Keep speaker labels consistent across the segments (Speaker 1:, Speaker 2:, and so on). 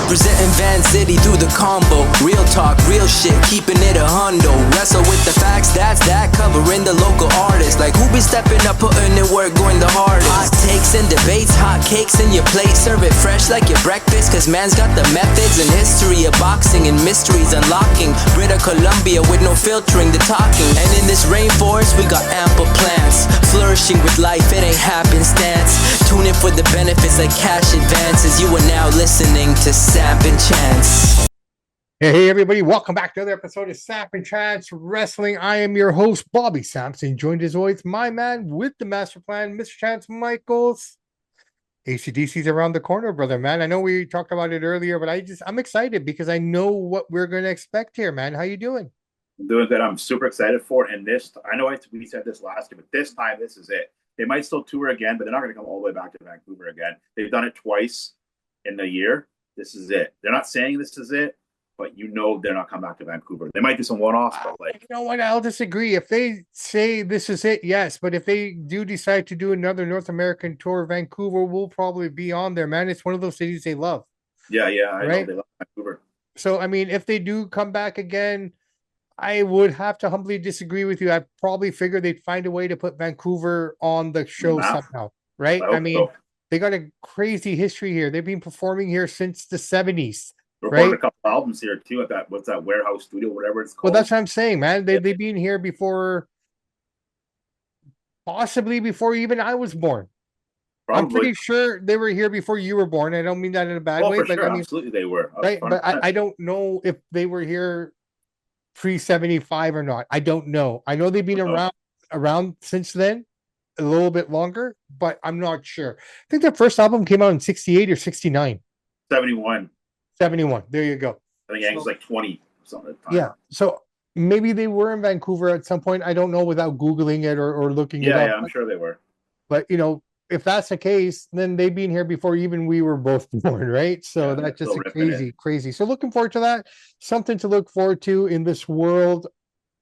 Speaker 1: Representing Van City through the combo. Real talk, real shit, keeping it a hundo. Wrestle with the facts, that's that. Covering the local artists. Like who be stepping up, putting in work, going the hardest. Hot takes and debates, hot cakes in your plate. Serve it fresh like your breakfast, cause man's got the methods and history of boxing and mysteries unlocking. British Columbia with no filtering the talking. And in this rainforest we got ample plants. Flourishing with life, it ain't happenstance. Tune in for the benefits like cash advances. You are now listening to Samp&Chance.
Speaker 2: Hey everybody, welcome back to another episode of Samp&Chance Wrestling. I am your host, Bobby Sampson, joined as always, my man with the master plan, Mr. Chance Michaels. ACDC's around the corner, brother, man. I know we talked about it earlier, but I'm excited because I know what we're going to expect here, man. How you doing?
Speaker 3: I'm doing good. I'm super excited for it. And this, I know we said this last year, but this time, this is it. They might still tour again, but they're not going to come all the way back to Vancouver again. They've done it twice in a year. This is it. They're not saying this is it, but you know they're not coming back to Vancouver. They might do some one-offs, but like...
Speaker 2: You know what? I'll disagree. If they say this is it, yes. But if they do decide to do another North American tour, Vancouver will probably be on there, man. It's one of those cities they love.
Speaker 3: Yeah, I know they love Vancouver.
Speaker 2: So, I mean, if they do come back again, I would have to humbly disagree with you. I probably figured they'd find a way to put Vancouver on the show somehow, right? I mean, they got a crazy history here. They've been performing here since the 70s.
Speaker 3: Recorded a couple albums here too at that, what's that, warehouse studio, whatever it's called.
Speaker 2: Well, that's what I'm saying, man. They've been here before, possibly before even I was born. Probably. I'm pretty sure they were here before you were born. I don't mean that in a bad way,
Speaker 3: for
Speaker 2: but
Speaker 3: sure.
Speaker 2: I mean,
Speaker 3: Absolutely they were.
Speaker 2: Right, but I don't know if they were here pre-75 or not. I don't know. I know they've been around since then, a little bit longer, but I'm not sure. I think their first album came out in 68 or 69.
Speaker 3: 71.
Speaker 2: 71. There you go.
Speaker 3: I think it was like 20 something at the time.
Speaker 2: Yeah. So maybe they were in Vancouver at some point. I don't know without Googling it or looking it up.
Speaker 3: Yeah, I'm sure they were.
Speaker 2: But, you know, if that's the case, then they've been here before even we were both born, right? So that's just crazy. So looking forward to that. Something to look forward to in this world,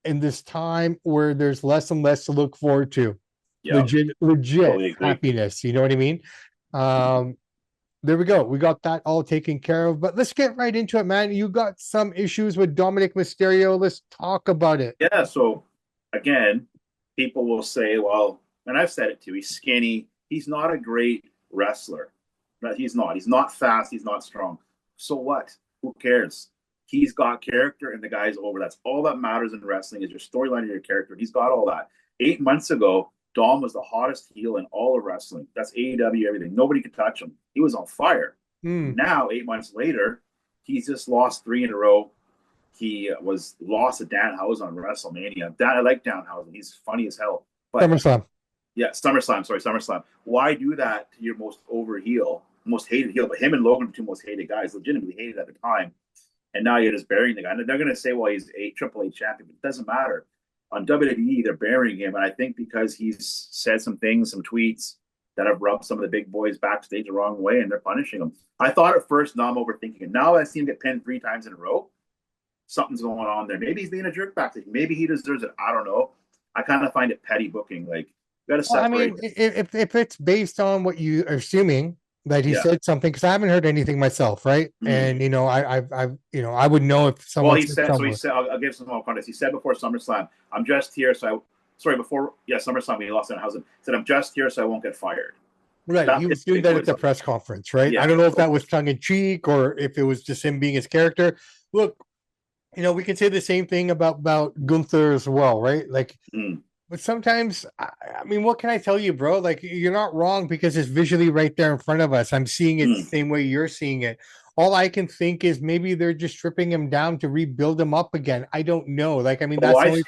Speaker 2: in this time where there's less and less to look forward to. Yep. Legit totally happiness. You know what I mean? There we go. We got that all taken care of. But let's get right into it, man. You got some issues with Dominik Mysterio. Let's talk about it.
Speaker 3: Yeah. So again, people will say, well, and I've said it too, he's skinny. He's not a great wrestler. He's not. He's not fast. He's not strong. So what? Who cares? He's got character and the guy's over. That's all that matters in wrestling is your storyline and your character. He's got all that. 8 months ago, Dom was the hottest heel in all of wrestling. That's AEW, everything. Nobody could touch him. He was on fire. Now, 8 months later, he's just lost 3 in a row. He was lost to Danhausen on WrestleMania. I like Danhausen. He's funny as hell. But
Speaker 2: SummerSlam.
Speaker 3: Yeah, SummerSlam. Why do that to your most over heel, most hated heel? But him and Logan were two most hated guys, legitimately hated at the time. And now you're just burying the guy. And they're going to say, well, he's a AAA champion. But it doesn't matter. On WWE, they're burying him. And I think because he's said some things, some tweets that have rubbed some of the big boys backstage the wrong way, and they're punishing him. I thought at first, now I'm overthinking it. Now I see him get pinned 3 times in a row. Something's going on there. Maybe he's being a jerk backstage. Maybe he deserves it. I don't know. I kind of find it petty booking. Like, you got to separate.
Speaker 2: Well, I mean, if it's based on what you are assuming that he said something, because I haven't heard anything myself, right? And you know, I would know if someone.
Speaker 3: Well, he said. So he said, I'll give some more context. He said before SummerSlam, "I'm just here, so SummerSlam we lost Danhausen. Said I'm just here, so I won't get fired."
Speaker 2: Right, he was doing that at the press conference, right? Yeah. I don't know if that was tongue in cheek or if it was just him being his character. Look, you know, we can say the same thing about Gunther as well, right? Like. But sometimes, I mean, what can I tell you, bro? Like, you're not wrong because it's visually right there in front of us. I'm seeing it the same way you're seeing it. All I can think is maybe they're just stripping him down to rebuild him up again. I don't know. Like, I mean, that's
Speaker 3: why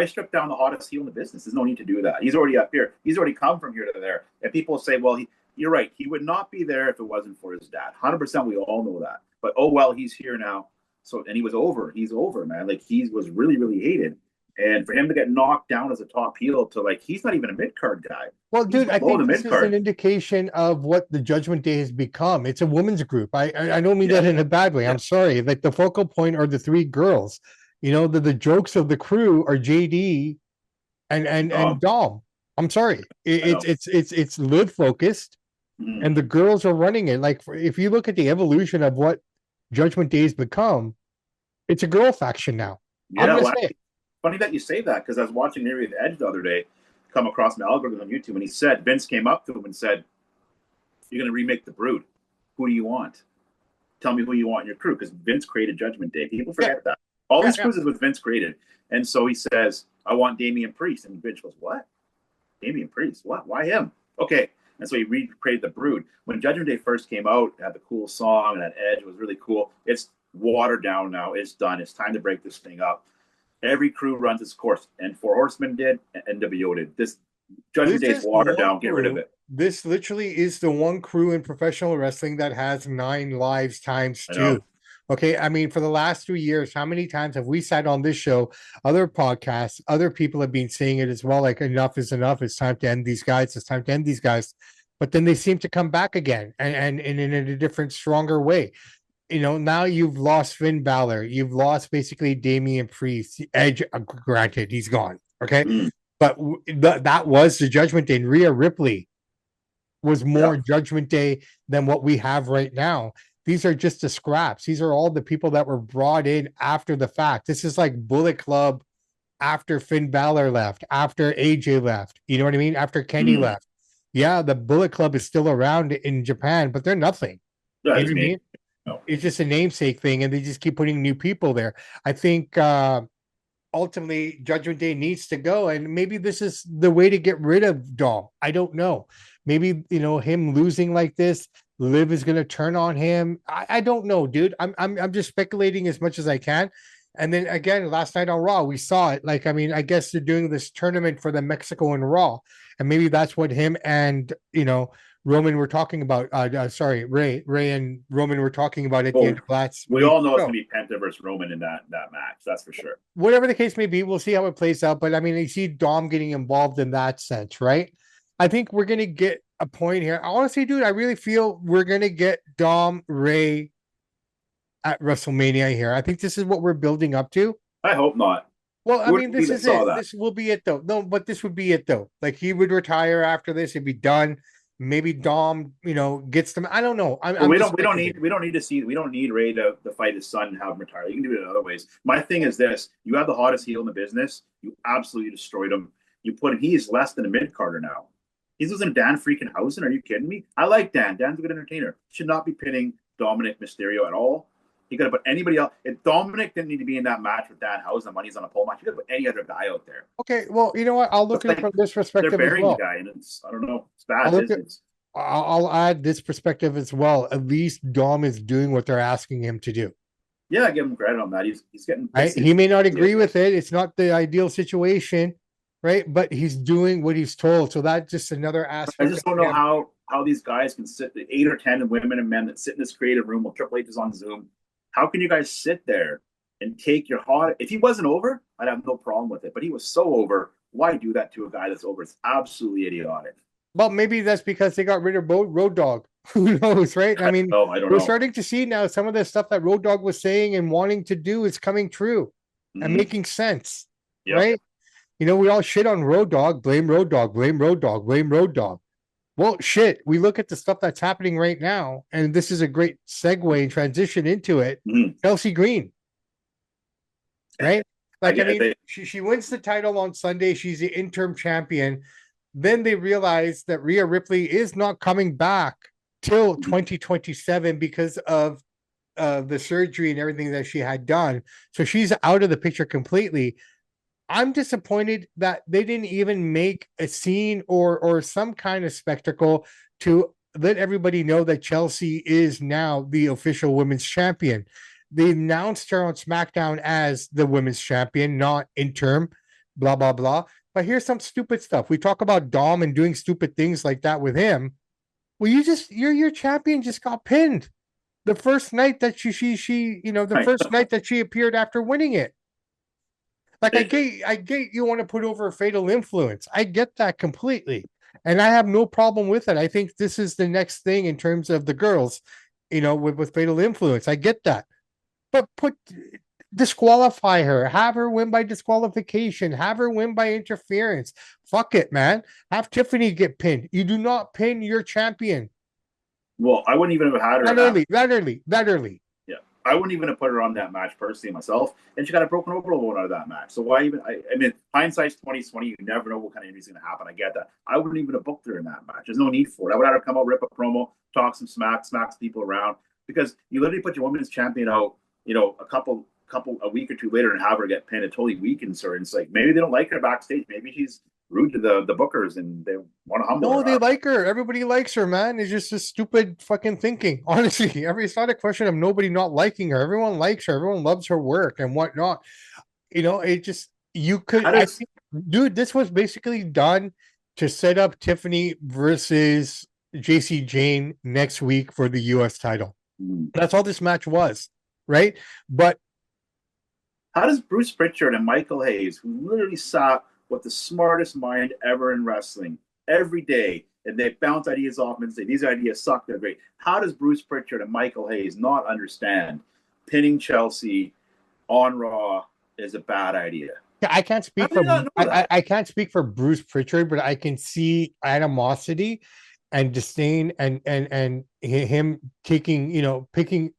Speaker 3: strip down the hottest heel in the business? There's no need to do that. He's already up here. He's already come from here to there. And people say, well, you're right. He would not be there if it wasn't for his dad. 100%. We all know that. But, oh, well, he's here now. So, and he was over. He's over, man. Like, he was really, really hated. And for him to get knocked down as a top heel to like, he's not even a mid-card guy.
Speaker 2: Well, dude, I think this is an indication of what the Judgment Day has become. It's a women's group. I don't mean that in a bad way. I'm sorry. Like the focal point are the 3 girls. You know, the jokes of the crew are JD and Dom. I'm sorry. It's lid focused. and the girls are running it. Like, if you look at the evolution of what Judgment Day's become, it's a girl faction now. I'm
Speaker 3: Yeah,
Speaker 2: gonna
Speaker 3: well,
Speaker 2: say it.
Speaker 3: funny that you say that, because I was watching an interview with Edge the other day, come across my algorithm on YouTube, and he said, Vince came up to him and said, "You're going to remake the Brood. Who do you want? Tell me who you want in your crew," because Vince created Judgment Day. People forget that. All these crews is what Vince created. And so he says, "I want Damian Priest." And Vince goes, "What? Damian Priest? What? Why him?" Okay. And so he recreated the Brood. When Judgment Day first came out, it had the cool song and that Edge. It was really cool. It's watered down now. It's done. It's time to break this thing up. Every crew runs its course. And Four Horsemen did, and NWO did. This Judgment Day's watered down. Get rid of it.
Speaker 2: This literally is the one crew in professional wrestling that has 9 lives times 2. Okay, I mean, for the last 3 years, how many times have we sat on this show, other podcasts, other people have been saying it as well, like, enough is enough, it's time to end these guys, it's time to end these guys. But then they seem to come back again, and in a different, stronger way. You know, now you've lost Finn Balor, you've lost basically Damian Priest, Edge, granted, he's gone, okay? But that was the Judgment Day, and Rhea Ripley was more Judgment Day than what we have right now. These are just the scraps. These are all the people that were brought in after the fact. This is like Bullet Club after Finn Balor left, after AJ left. You know what I mean? After Kenny left. Yeah, the Bullet Club is still around in Japan, but they're nothing. You know what I mean? No. It's just a namesake thing, and they just keep putting new people there. I think ultimately Judgment Day needs to go, and maybe this is the way to get rid of Dom. I don't know. Maybe, you know, him losing like this, Liv is going to turn on him. I don't know, dude. I'm just speculating as much as I can. And then again, last night on Raw, we saw it. Like, I mean, I guess they're doing this tournament for the Mexico and Raw, and maybe that's what him and, you know, Roman were talking about. Ray and Roman were talking about at the end of last.
Speaker 3: We all know it's going to be Penta versus Roman in that match. That's for sure.
Speaker 2: Whatever the case may be, we'll see how it plays out. But I mean, you see Dom getting involved in that sense, right? I think we're going to get a point here. Honestly, dude, I really feel we're going to get Dom Ray at WrestleMania here. I think this is what we're building up to.
Speaker 3: I hope not.
Speaker 2: Well, I mean, this is it. This will be it, though. No, but this would be it, though. Like, he would retire after this. It'd be done. Maybe Dom, you know, gets them. I don't know.
Speaker 3: We don't need Ray to fight his son and have him retire. You can do it in other ways. My thing is this: you have the hottest heel in the business. You absolutely destroyed him. You put him. He is less than a mid-carder now. He's losing Dan freaking Housen. Are you kidding me? I like Dan. Dan's a good entertainer. Should not be pinning Dominik Mysterio at all. He could have put anybody else. If Dominik didn't need to be in that match with Dan Housen, the money's on a pole match, he could have put any other guy out there.
Speaker 2: Okay, well, you know what? I'll look at it from this perspective
Speaker 3: they're burying
Speaker 2: as well.
Speaker 3: The guy, and I don't know. It's bad.
Speaker 2: I'll add this perspective as well. At least Dom is doing what they're asking him to do.
Speaker 3: Yeah, I give him credit on that. He's getting.
Speaker 2: He may not agree with it. It's not the ideal situation, right? But he's doing what he's told. So that's just another aspect.
Speaker 3: I just don't know how these guys can sit, the 8 or 10 women and men that sit in this creative room while Triple H is on Zoom. How can you guys sit there and take your hot? If he wasn't over, I'd have no problem with it. But he was so over. Why do that to a guy that's over? It's absolutely idiotic.
Speaker 2: Well, maybe that's because they got rid of Road Dogg. Who knows, right? I mean, we're starting to see now some of the stuff that Road Dogg was saying and wanting to do is coming true and making sense, right? You know, we all shit on Road Dogg, blame Road Dogg, blame Road Dogg, blame Road Dogg. Well, shit, we look at the stuff that's happening right now, and this is a great segue and transition into it. Chelsea Green, right? Like, I mean, she wins the title on Sunday. She's the interim champion. Then they realize that Rhea Ripley is not coming back till 2027 because of the surgery and everything that she had done. So she's out of the picture completely. I'm disappointed that they didn't even make a scene or some kind of spectacle to let everybody know that Chelsea is now the official women's champion. They announced her on SmackDown as the women's champion, not interim, blah, blah, blah. But here's some stupid stuff. We talk about Dom and doing stupid things like that with him. Well, your champion just got pinned the first night that first night that she appeared after winning it. Like, I get you want to put over a Fatal Influence. I get that completely. And I have no problem with it. I think this is the next thing in terms of the girls, you know, with Fatal Influence. I get that. But disqualify her. Have her win by disqualification. Have her win by interference. Fuck it, man. Have Tiffany get pinned. You do not pin your champion.
Speaker 3: Well, I wouldn't even have had her
Speaker 2: that early.
Speaker 3: Yeah, I wouldn't even have put her on that match personally myself, and she got a broken overload out of that match. So why even? I mean, hindsight's 20/20. You never know what kind of injury's going to happen. I get that. I wouldn't even have booked her in that match. There's no need for it. I would have her come out, rip a promo, talk some smack, smacks people around, because you literally put your women's champion out, a week or two later, and have her get pinned. It totally weakens her. And it's like maybe they don't like her backstage. Maybe she's rude to the bookers and they want to humble her.
Speaker 2: No, they like her. Everybody likes her, man. It's just a stupid fucking thinking. Honestly, it's not a question of nobody not liking her. Everyone likes her. Everyone loves her work and whatnot. It just dude, this was basically done to set up Tiffany versus JC Jane next week for the US title. That's all this match was, right? But
Speaker 3: how does Bruce Pritchard and Michael Hayes, who literally sat with the smartest mind ever in wrestling every day, and they bounce ideas off and say, these ideas suck, they're great. How does Bruce Pritchard and Michael Hayes not understand pinning Chelsea on Raw is a bad idea?
Speaker 2: I can't speak I can't speak for Bruce Pritchard, but I can see animosity and disdain and him taking,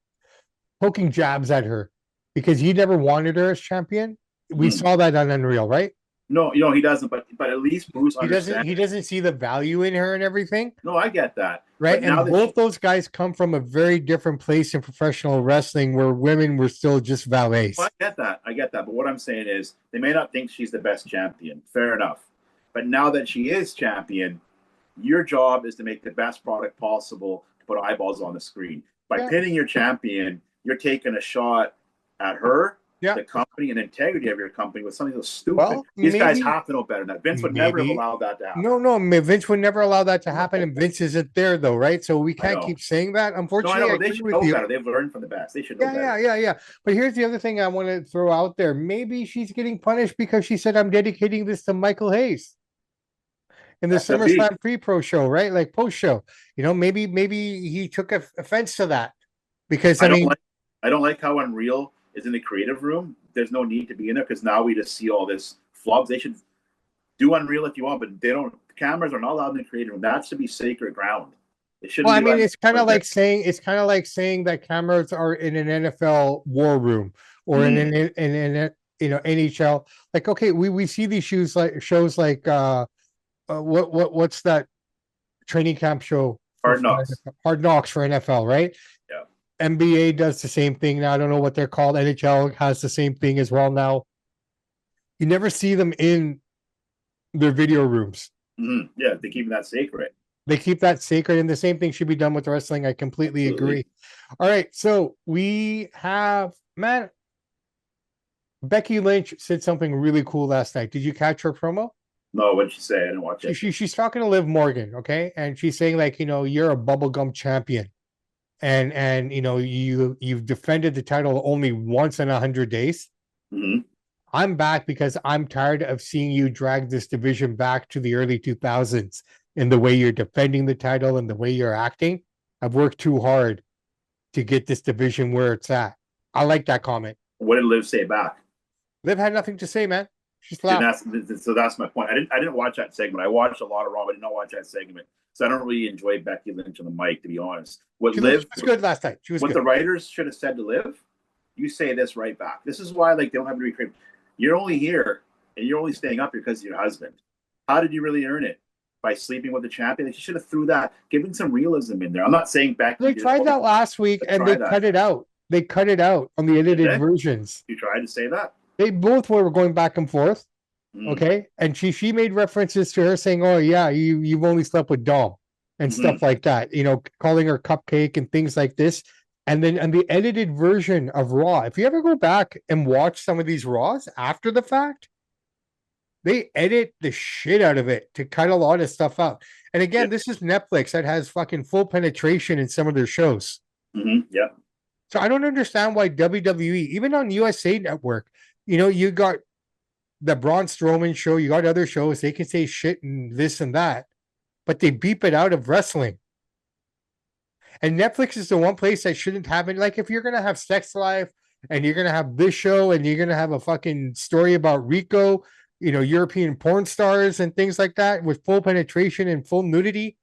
Speaker 2: poking jabs at her because he never wanted her as champion. We saw that on Unreal, right?
Speaker 3: No, he doesn't. But at least Bruce understands.
Speaker 2: He doesn't see the value in her and everything.
Speaker 3: No, I get that.
Speaker 2: Right, and both those guys come from a very different place in professional wrestling, where women were still just valets.
Speaker 3: Well, I get that. But what I'm saying is, they may not think she's the best champion. Fair enough. But now that she is champion, your job is to make the best product possible to put eyeballs on the screen. By pinning your champion, you're taking a shot at her, the company, and integrity of your company with something so stupid. Well, these guys have to know better than that. Vince would never have allowed that to happen.
Speaker 2: No, Vince would never allow that to happen, and Vince isn't there, though, right? So we can't keep saying that. Unfortunately,
Speaker 3: I they should know better. They've learned from the best. They should know better.
Speaker 2: Yeah. But here's the other thing I want to throw out there. Maybe she's getting punished because she said, I'm dedicating this to Michael Hayes in the SummerSlam pre-pro show, right? Like post-show. Maybe he took offense to that because, I
Speaker 3: don't like how Unreal is in the creative room. There's no need to be in there because now we just see all this flubs. They should do Unreal if you want, but they don't. Cameras are not allowed in the creative room. That should be sacred ground. It shouldn't.
Speaker 2: Well, I mean, it's kind of like saying that cameras are in an NFL war room or in an NHL. Like, okay, we see these shows like what's that training camp show?
Speaker 3: Hard Knocks.
Speaker 2: Hard Knocks for NFL, right?
Speaker 3: Yeah.
Speaker 2: NBA does the same thing now. I don't know what they're called. NHL has the same thing as well now. You never see them in their video rooms.
Speaker 3: Yeah, they keep that sacred.
Speaker 2: They keep that sacred, and the same thing should be done with wrestling. I completely agree. All right, so we have, Becky Lynch said something really cool last night. Did you catch her promo?
Speaker 3: No, what did she say? I didn't watch it.
Speaker 2: She's talking to Liv Morgan, okay? And she's saying, like, you're a bubblegum champion. And you've defended the title only once in 100 days.
Speaker 3: Mm-hmm.
Speaker 2: I'm back because I'm tired of seeing you drag this division back to the early 2000s in the way you're defending the title and the way you're acting. I've worked too hard to get this division where it's at. I like that comment.
Speaker 3: What did Liv say back?
Speaker 2: Liv had nothing to say, man. She's
Speaker 3: so that's my point. I didn't watch that segment. I watched a lot of Raw, but I did not watch that segment. So I don't really enjoy Becky Lynch on the mic, to be honest.
Speaker 2: She was good last night.
Speaker 3: The writers should have said to Liv, you say this right back. This is why they don't have to recreate. You're only here and you're only staying up here because of your husband. How did you really earn it? By sleeping with the champion? They should have threw that, giving some realism in there. I'm not saying Becky.
Speaker 2: They tried that last week and they cut it out. They cut it out on the edited versions.
Speaker 3: You tried to say that?
Speaker 2: They both were going back and forth. Okay. And she made references to her saying, oh yeah, you've only slept with Dom and stuff like that, calling her cupcake and things like this. And then on the edited version of Raw, if you ever go back and watch some of these Raws after the fact, they edit the shit out of it to cut a lot of stuff out. And again, this is Netflix that has fucking full penetration in some of their shows.
Speaker 3: Yeah.
Speaker 2: So I don't understand why WWE, even on USA Network, you got the Braun Strowman show, you got other shows, they can say shit and this and that, but they beep it out of wrestling. And Netflix is the one place that shouldn't have it. Like, if you're going to have Sex Life and you're going to have this show and you're going to have a fucking story about Rico, European porn stars and things like that with full penetration and full nudity,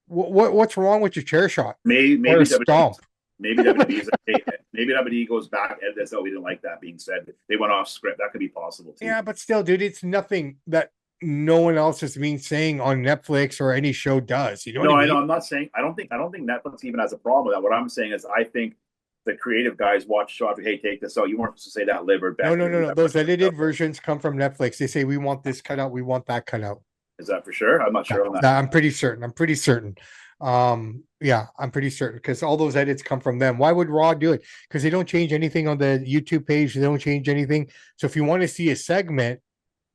Speaker 2: What's wrong with your chair shot
Speaker 3: Maybe
Speaker 2: or a
Speaker 3: WWE,
Speaker 2: stomp?
Speaker 3: maybe WWE is like, hey, maybe WWE goes back and says, "Oh, we didn't like that being said." They went off script. That could be possible too.
Speaker 2: Yeah, but still, dude, it's nothing that no one else has been saying on Netflix or any show does. You know
Speaker 3: No,
Speaker 2: what I
Speaker 3: I
Speaker 2: mean?
Speaker 3: know. I'm not saying. I don't think Netflix even has a problem with that. What I'm saying is, I think the creative guys watch show after, hey, take this out. You weren't supposed to say that liver.
Speaker 2: No,
Speaker 3: Becky,
Speaker 2: no,
Speaker 3: or
Speaker 2: no, no.
Speaker 3: whatever.
Speaker 2: Those edited versions come from Netflix. They say we want this cut out, we want that cut out.
Speaker 3: Is that for sure? I'm not sure on that.
Speaker 2: I'm pretty certain. I'm pretty certain. Yeah, I'm pretty certain because all those edits come from them. Why would Raw do it? Because they don't change anything on the YouTube page. They don't change anything. So if you want to see a segment,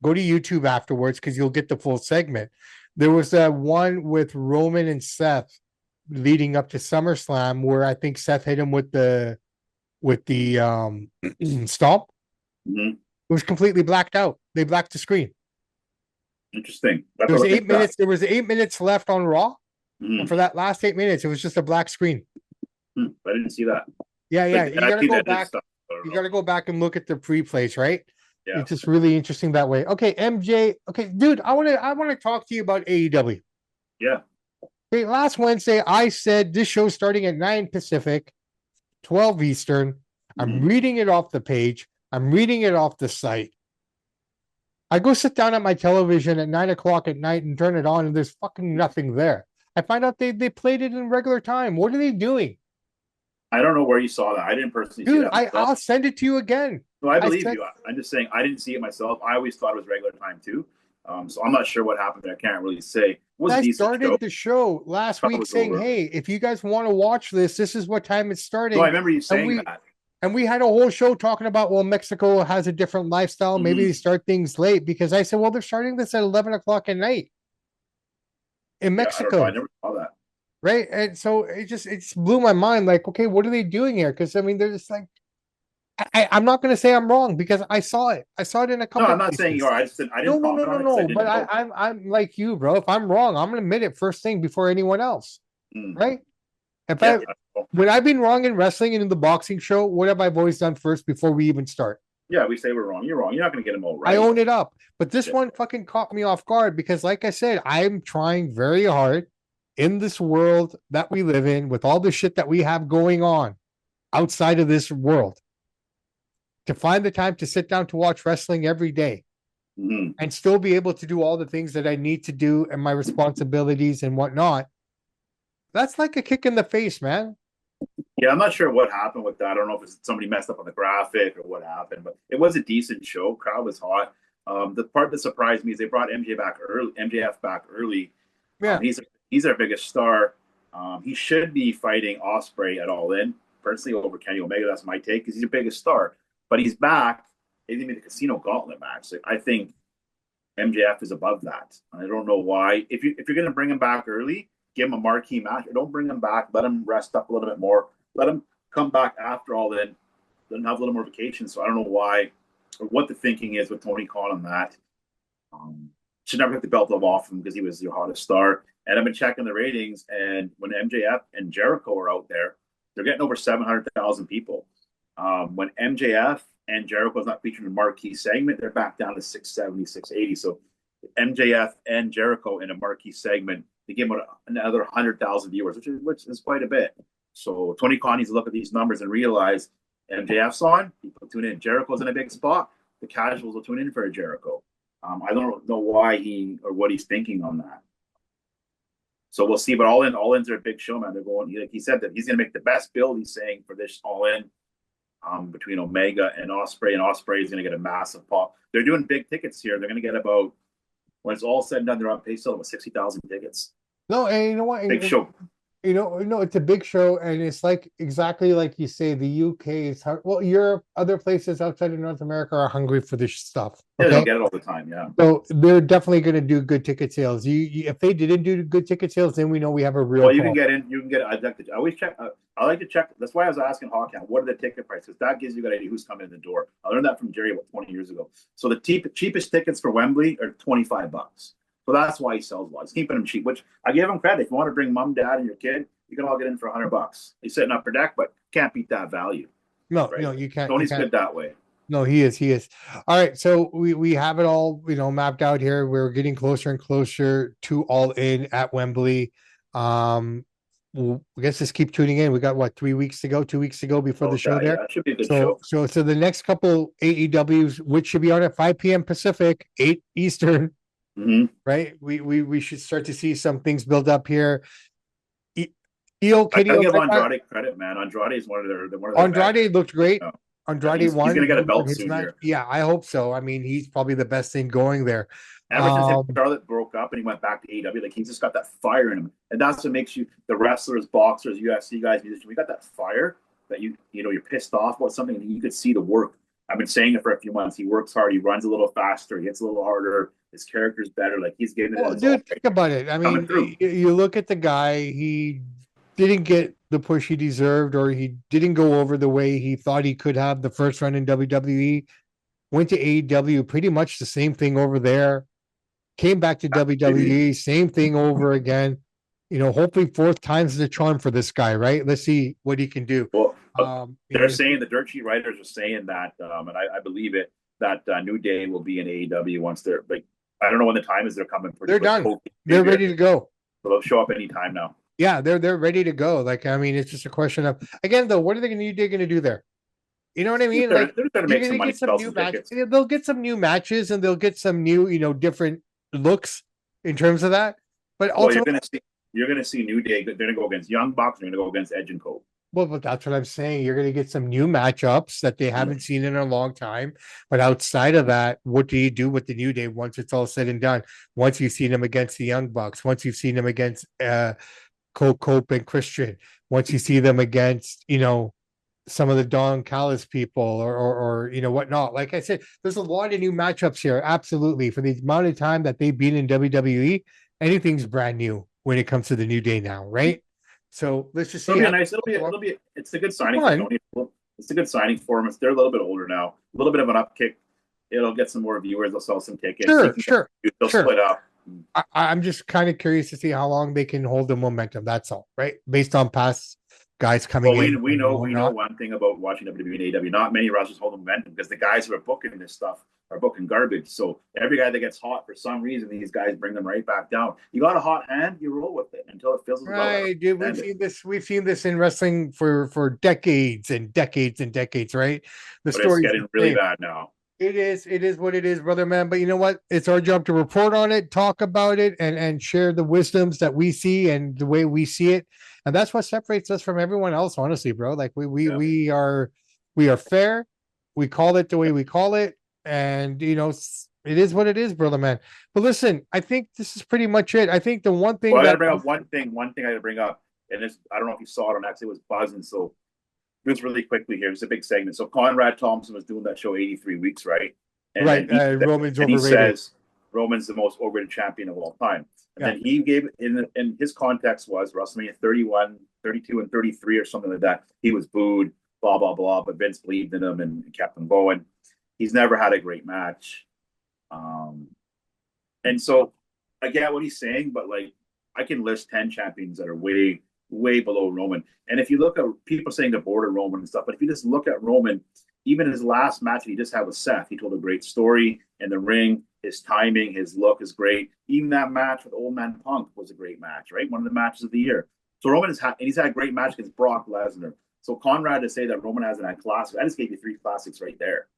Speaker 2: go to YouTube afterwards because you'll get the full segment. There was that one with Roman and Seth leading up to SummerSlam where I think Seth hit him with the stomp.
Speaker 3: Mm-hmm.
Speaker 2: It was completely blacked out. They blacked the screen.
Speaker 3: Interesting.
Speaker 2: There was 8 minutes. There was 8 minutes left on Raw.
Speaker 3: Mm-hmm.
Speaker 2: And for that last 8 minutes, it was just a black screen.
Speaker 3: I didn't see that.
Speaker 2: Yeah.
Speaker 3: Like,
Speaker 2: You gotta go back.
Speaker 3: Stuff.
Speaker 2: You gotta go back and look at the pre-plays, right?
Speaker 3: Yeah.
Speaker 2: It's just really interesting that way. Okay, MJ. Okay, dude, I wanna talk to you about AEW.
Speaker 3: Yeah.
Speaker 2: Okay, last Wednesday, I said this show's starting at 9 Pacific, 12 Eastern. I'm reading it off the page. I'm reading it off the site. I go sit down at my television at 9 o'clock at night and turn it on, and there's fucking nothing there. I find out they played it in regular time. What are they doing?
Speaker 3: I don't know where you saw that. I didn't personally see
Speaker 2: Dude,
Speaker 3: that.
Speaker 2: I'll send it to you again.
Speaker 3: No, I believe you. I'm just saying I didn't see it myself. I always thought it was regular time too. So I'm not sure what happened there. I can't really say. It was a
Speaker 2: I
Speaker 3: decent
Speaker 2: started
Speaker 3: show.
Speaker 2: the show last
Speaker 3: Probably
Speaker 2: week saying,
Speaker 3: over.
Speaker 2: hey, if you guys want to watch this is what time it's starting.
Speaker 3: No, I remember you saying that.
Speaker 2: And we had a whole show talking about, well, Mexico has a different lifestyle. Maybe they start things late because I said, well, they're starting this at 11 o'clock at night in Mexico.
Speaker 3: I never saw that.
Speaker 2: Right. And so it just blew my mind. Like, okay, what are they doing here? Because I mean, they're just like, I'm not going to say I'm wrong because I saw it. I saw it in a couple.
Speaker 3: No, I'm not saying you are. I didn't.
Speaker 2: No. But I'm like you, bro. If I'm wrong, I'm going to admit it first thing before anyone else. Right. When I've been wrong in wrestling and in the boxing show, what have I always done first before we even start?
Speaker 3: Yeah, we say we're wrong. You're wrong. You're not going to get them all right.
Speaker 2: I own it up. But this one fucking caught me off guard because, like I said, I'm trying very hard in this world that we live in with all the shit that we have going on outside of this world to find the time to sit down to watch wrestling every day and still be able to do all the things that I need to do and my responsibilities and whatnot. That's like a kick in the face, man.
Speaker 3: Yeah, I'm not sure what happened with that. I don't know if it's somebody messed up on the graphic or what happened, but it was a decent show. Crowd was hot. The part that surprised me is they brought MJF back early.
Speaker 2: Yeah,
Speaker 3: he's our biggest star. He should be fighting Ospreay at All In, personally, over Kenny Omega. That's my take because he's your biggest star. But he's back. They didn't make the Casino Gauntlet match. Like, I think MJF is above that. I don't know why. If you're going to bring him back early, give him a marquee match. Or don't bring him back. Let him rest up a little bit more. Let him come back after All In. Let him have a little more vacation. So I don't know why or what the thinking is with Tony Khan on that. Should never get the belt off him because he was your hottest star. And I've been checking the ratings, and when MJF and Jericho are out there, they're getting over 700,000 people. When MJF and Jericho is not featured in a marquee segment, they're back down to 670, 680. So MJF and Jericho in a marquee segment, they give out another 100,000 viewers, which is quite a bit. So Tony Khan needs to look at these numbers and realize MJF's on, people tune in. Jericho's in a big spot, the casuals will tune in for a Jericho. I don't know why what he's thinking on that. So we'll see. But All In's are a big show, man. They're going. Like he said that he's going to make the best build. He's saying for this All In between Omega and Ospreay is going to get a massive pop. They're doing big tickets here. They're going to get about, when it's all said and done, they're on pace to about 60,000 tickets.
Speaker 2: No, and you know what?
Speaker 3: Big show.
Speaker 2: It's a big show, and it's like exactly like you say. The UK is Europe, other places outside of North America are hungry for this stuff.
Speaker 3: Okay? Yeah, they don't get it all the time. Yeah,
Speaker 2: so they're definitely going to do good ticket sales. If they didn't do good ticket sales, then we know we have a real.
Speaker 3: Well, you can get in. You can get. I always check. I like to check. That's why I was asking Hawkeye, what are the ticket prices? That gives you a good idea who's coming in the door. I learned that from Jerry about 20 years ago. So the cheapest tickets for Wembley are $25. So that's why he sells a lot. He's keeping them cheap, which I give him credit. If you want to bring mom, dad, and your kid, you can all get in for $100. He's setting up for deck, but can't beat that value.
Speaker 2: No,
Speaker 3: right?
Speaker 2: No, you can't.
Speaker 3: Tony's good that way.
Speaker 2: No, he is. All right, so we have it all, mapped out here. We're getting closer and closer to All In at Wembley. Well, I guess just keep tuning in. We got what, 3 weeks to go, 2 weeks to go before the show there.
Speaker 3: Yeah, it should be a good
Speaker 2: So,
Speaker 3: show.
Speaker 2: so the next couple AEWs, which should be on at 5 p.m. Pacific, 8 Eastern,
Speaker 3: Mm-hmm.
Speaker 2: right? We should start to see some things build up here. Heel
Speaker 3: I
Speaker 2: Kenny
Speaker 3: gotta give
Speaker 2: Omega.
Speaker 3: Andrade credit, man. Andrade is one of their
Speaker 2: Andrade looked great.
Speaker 3: best.
Speaker 2: Andrade
Speaker 3: He's gonna
Speaker 2: won
Speaker 3: get a belt
Speaker 2: his
Speaker 3: soon
Speaker 2: match.
Speaker 3: here.
Speaker 2: Yeah, I hope so. I mean, he's probably the best thing going there.
Speaker 3: Ever since him and Charlotte broke up and he went back to AEW, like he's just got that fire in him, and that's what makes you the wrestlers, boxers, UFC guys, musicians. We got that fire that you're pissed off about something and you could see the work. I've been saying it for a few months. He works hard. He runs a little faster. He hits a little harder. His character's better. Like he's getting it.
Speaker 2: Well, dude, think about it. I mean, you look at the guy. He didn't get the push he deserved, or he didn't go over the way he thought he could have the first run in WWE. Went to AEW, pretty much the same thing over there. Came back to WWE, same thing over again. Hopefully fourth time's the charm for this guy, right? Let's see what he can do.
Speaker 3: Well, they're saying the dirt sheet writers are saying that, and I believe it, that New Day will be in AEW once they're like, I don't know when the time is they're coming for.
Speaker 2: They're done. They're ready to go.
Speaker 3: So they'll show up anytime now.
Speaker 2: Yeah, they're ready to go. Like, I mean, it's just a question of, again, though, what are they going to do there? You know what I mean?
Speaker 3: They're going to make some money.
Speaker 2: Some new matches. They'll get some new matches and they'll get some new, different looks in terms of that. But also,
Speaker 3: you're going to see New Day. They're going to go against Young Bucks. They're going to go against Edge and Cole.
Speaker 2: Well, but that's what I'm saying. You're going to get some new matchups that they haven't seen in a long time. But outside of that, what do you do with the New Day once it's all said and done? Once you've seen them against the Young Bucks, once you've seen them against Cope and Christian, once you see them against, some of the Don Callis people or whatnot. Like I said, there's a lot of new matchups here. Absolutely. For the amount of time that they've been in WWE, anything's brand new when it comes to the New Day now, right? So let's just see.
Speaker 3: It's a good signing for Tony. It's a good signing for them. They're a little bit older now. A little bit of an upkick. It'll get some more viewers. They'll sell some tickets.
Speaker 2: Sure.
Speaker 3: They'll split up.
Speaker 2: I'm just kind of curious to see how long they can hold the momentum. That's all, right? Based on past guys coming in.
Speaker 3: We know one thing about watching WWE and AEW. Not many wrestlers hold the momentum because the guys who are booking this stuff are booking garbage. So every guy that gets hot for some reason, these guys bring them right back down. You got a hot hand, you roll with it until it fizzles out.
Speaker 2: Right, dude. We've seen this in wrestling for decades and decades and decades, right?
Speaker 3: It's getting really bad now.
Speaker 2: It is what it is, brother, man. But you know what? It's our job to report on it, talk about it, and share the wisdoms that we see and the way we see it. And that's what separates us from everyone else, honestly, bro. Like we are fair. We call it the way we call it. And it is what it is, brother, man. But listen, I think this is pretty much it. I think the one thing
Speaker 3: I gotta bring up one thing I gotta bring up, and it's, I don't know if you saw it or not, it was buzzing. So just really quickly here, it's a big segment. So Conrad Thompson was doing that show 83 weeks, right?
Speaker 2: And Roman's overrated.
Speaker 3: He says Roman's the most overrated champion of all time. And then he gave in his context was WrestleMania 31, 32, and 33 or something like that. He was booed, blah blah blah, but Vince believed in him and kept him going. He's never had a great match, and so I get what he's saying, but like I can list 10 champions that are way below Roman. And if you look at people saying the border Roman and stuff, but if you just look at Roman, even his last match he just had with Seth, he told a great story in the ring. His timing, his look is great. Even that match with Old Man Punk was a great match, right? One of the matches of the year. So Roman he's had a great match against Brock Lesnar. So Conrad to say that Roman hasn't had classics, I just gave you 3 classics right there.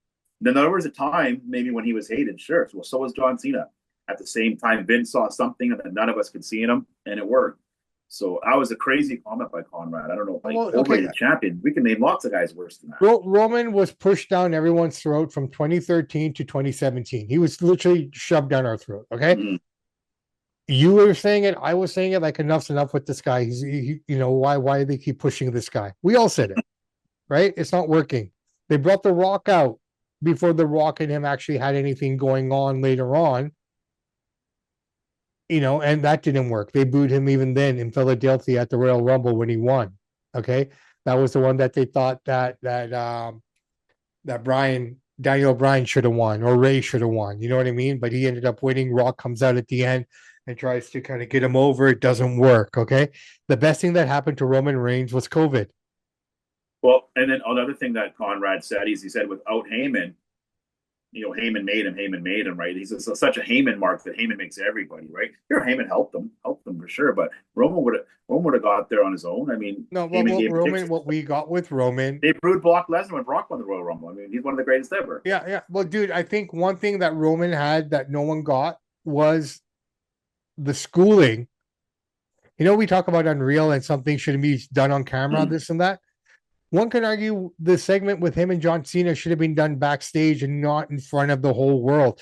Speaker 3: Then there was a time maybe when he was hated, sure. So was John Cena. At the same time, Vince saw something that none of us could see in him, and it worked. So that was a crazy comment by Conrad. I don't know, overrated champion. We can name lots of guys worse than that.
Speaker 2: Roman was pushed down everyone's throat from 2013 to 2017. He was literally shoved down our throat. Okay. Mm-hmm. You were saying it. I was saying it. Like enough's enough with this guy. Why they keep pushing this guy? We all said it, right? It's not working. They brought The Rock out before The Rock and him actually had anything going on later on. And that didn't work. They booed him even then in Philadelphia at the Royal Rumble when he won. Okay. That was the one that they thought that Daniel Bryan should have won or Ray should have won. You know what I mean? But he ended up winning. Rock comes out at the end and tries to kind of get him over. It doesn't work. Okay. The best thing that happened to Roman Reigns was COVID.
Speaker 3: Well, and then another thing that Conrad said is he said without Heyman, Heyman made him. Heyman made him, right? He's such a Heyman mark that Heyman makes everybody, right? Here, Heyman helped them for sure, but Roman would have got there on his own. I mean,
Speaker 2: No,
Speaker 3: Heyman gave
Speaker 2: Roman, what we got with Roman.
Speaker 3: They proved Brock Lesnar when Brock won the Royal Rumble. I mean, he's one of the greatest ever.
Speaker 2: Yeah. Well, dude, I think one thing that Roman had that no one got was the schooling. We talk about Unreal and something shouldn't be done on camera, this and that. One can argue the segment with him and John Cena should have been done backstage and not in front of the whole world.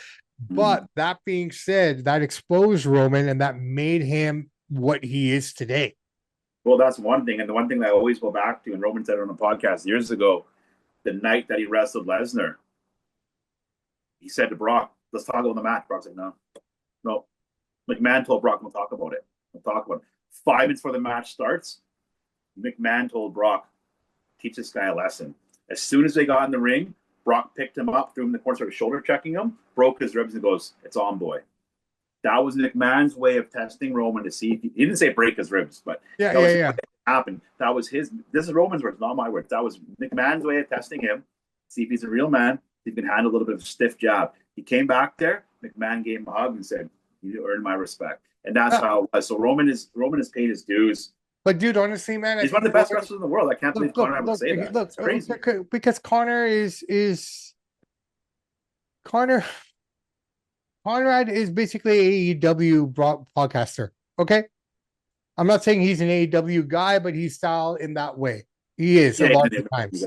Speaker 2: But that being said, that exposed Roman and that made him what he is today.
Speaker 3: Well, that's one thing. And the one thing that I always go back to, and Roman said it on a podcast years ago, the night that he wrestled Lesnar, he said to Brock, let's talk about the match. Brock's like, no. McMahon told Brock, we'll talk about it. 5 minutes before the match starts, McMahon told Brock, teach this guy a lesson. As soon as they got in the ring, Brock picked him up, threw him in the corner, started shoulder checking him, broke his ribs, and goes, it's on, boy. That was McMahon's way of testing Roman to see if he didn't say break his ribs, but
Speaker 2: yeah.
Speaker 3: Happened. That was this is Roman's words, not my words. That was McMahon's way of testing him, see if he's a real man, he can handle a little bit of a stiff jab. He came back there, McMahon gave him a hug and said, you earned my respect. And that's how it was. So Roman has paid his dues.
Speaker 2: But dude, honestly, man,
Speaker 3: he's one of the best wrestlers in the world. I can't believe Conor would say that. It's crazy.
Speaker 2: Because Conrad is basically an AEW podcaster. Okay, I'm not saying he's an AEW guy, but he's style in that way. He is a lot of times.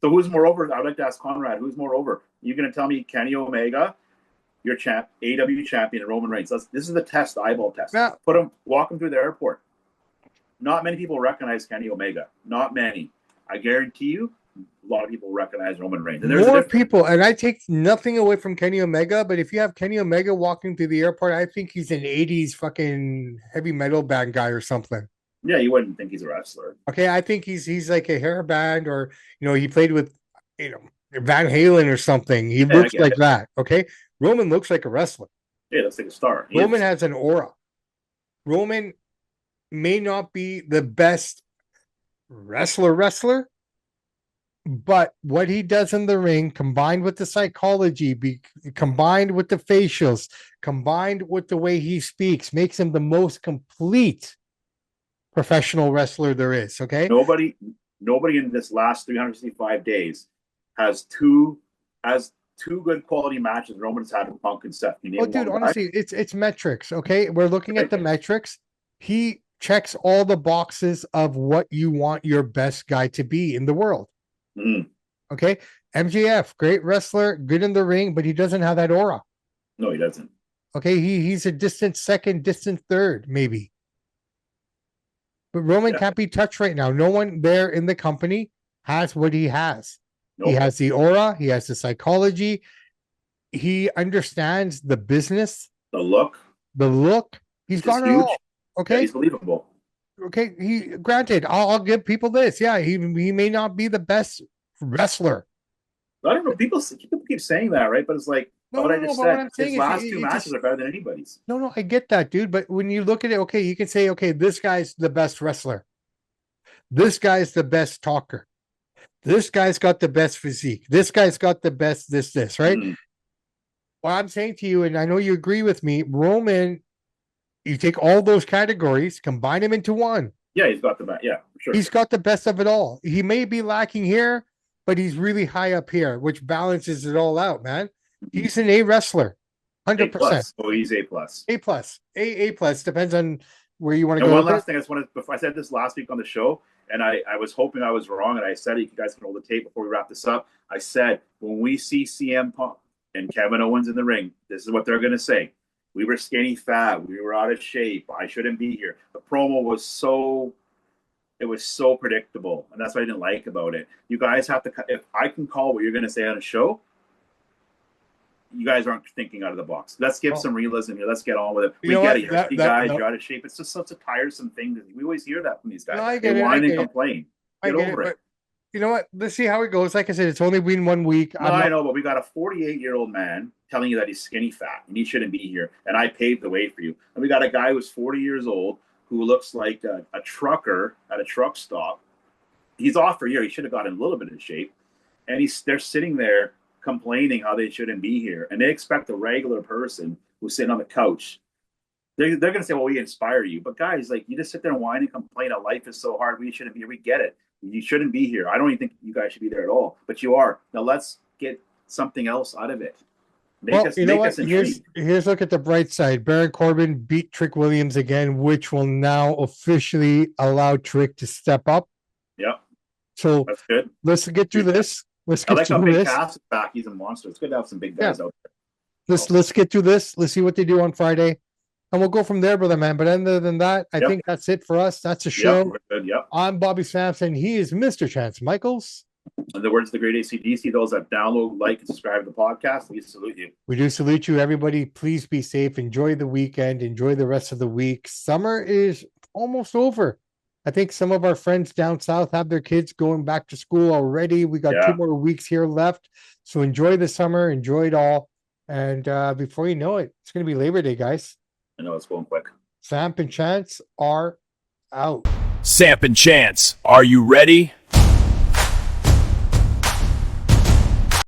Speaker 3: So who's more over? I'd like to ask Conrad, who's more over? You going to tell me Kenny Omega, your AEW champion, and Roman Reigns? This is the test, the eyeball test.
Speaker 2: Yeah.
Speaker 3: Walk him through the airport. Not many people recognize Kenny Omega. Not many. I guarantee you, a lot of people recognize Roman Reigns. And
Speaker 2: more people, and I take nothing away from Kenny Omega, but if you have Kenny Omega walking through the airport, I think he's an 80s fucking heavy metal band guy or something.
Speaker 3: Yeah, you wouldn't think he's a wrestler.
Speaker 2: Okay, I think he's like a hair band, or he played with Van Halen or something. He looks like that. Okay, Roman looks like a wrestler.
Speaker 3: Yeah, looks like a star.
Speaker 2: Roman has an aura. Roman may not be the best wrestler, but what he does in the ring, combined with the psychology, combined with the facials, combined with the way he speaks, makes him the most complete professional wrestler there is. Okay,
Speaker 3: nobody in this last 365 days has two good quality matches Roman's had with Punk and Seth.
Speaker 2: Well, dude, honestly, it's metrics. Okay, we're looking at the metrics. He checks all the boxes of what you want your best guy to be in the world. Okay, MJF, great wrestler, good in the ring, but he doesn't have that aura.
Speaker 3: No, he doesn't.
Speaker 2: Okay, he's a distant second, distant third, maybe. But Roman can't be touched right now. No one there in the company has what he has. Nope. He has the aura. He has the psychology. He understands the business.
Speaker 3: The look.
Speaker 2: He's got it all. Okay,
Speaker 3: he's believable.
Speaker 2: Okay, granted, I'll give people this. Yeah, he may not be the best wrestler.
Speaker 3: I don't know. People keep saying that, right? But it's like I just said. His last two matches are better than anybody's.
Speaker 2: No, I get that, dude. But when you look at it, okay, you can say, okay, this guy's the best wrestler. This guy's the best talker. This guy's got the best physique. This guy's got the best this, right? What I'm saying to you, and I know you agree with me, Roman, you take all those categories, combine them into one.
Speaker 3: Yeah, he's got the best. Yeah, for sure.
Speaker 2: He's got the best of it all. He may be lacking here, but he's really high up here, which balances it all out, man. He's an A wrestler, 100%.
Speaker 3: Oh, he's A plus.
Speaker 2: A plus. A plus. Depends on where you want to go.
Speaker 3: One last thing I just wanted, before I said this last week on the show, and I was hoping I was wrong, and I said it, you guys can hold the tape before we wrap this up. I said, when we see CM Punk and Kevin Owens in the ring, this is what they're going to say. We were skinny fat. We were out of shape. I shouldn't be here. The promo was so predictable. And that's what I didn't like about it. You guys have to, if I can call what you're going to say on a show, you guys aren't thinking out of the box. Let's give some realism here. Let's get on with it. We get it. You're guys, you're out of shape. It's just such a tiresome thing. We always hear that from these guys. They whine and complain. Get over it.
Speaker 2: You know what? Let's see how it goes. Like I said, it's only been 1 week.
Speaker 3: I know, but we got a 48-year-old man telling you that he's skinny fat and he shouldn't be here. And I paved the way for you. And we got a guy who's 40 years old who looks like a trucker at a truck stop. He's off for a year. He should have gotten a little bit in shape. And they're sitting there complaining how they shouldn't be here, and they expect a regular person who's sitting on the couch. They're going to say, well, we inspire you. But guys, like, you just sit there and whine and complain that life is so hard. We shouldn't be here. We get it. You shouldn't be here. I don't even think you guys should be there at all. But you are. Now let's get something else out of it.
Speaker 2: Here's look at the bright side. Baron Corbin beat Trick Williams again, which will now officially allow Trick to step up.
Speaker 3: Yep.
Speaker 2: So
Speaker 3: that's good.
Speaker 2: Let's get through this.
Speaker 3: I like how Big Cass is back. He's a monster. It's good to have some big guys out there.
Speaker 2: Let's get through this. Let's see what they do on Friday. And we'll go from there, brother man. But other than that, I think that's it for us. That's a show.
Speaker 3: Yep.
Speaker 2: I'm Bobby Sampson. He is Mr. Chance Michaels.
Speaker 3: In the words of the great AC/DC, those that download, like, and subscribe to the podcast, we salute you.
Speaker 2: We do salute you, everybody. Please be safe. Enjoy the weekend. Enjoy the rest of the week. Summer is almost over. I think some of our friends down south have their kids going back to school already. We got 2 more weeks here left. So enjoy the summer. Enjoy it all. And before you know it, it's going to be Labor Day, guys.
Speaker 3: I know it's going quick.
Speaker 2: Samp and Chance are out.
Speaker 4: Samp and Chance, are you ready?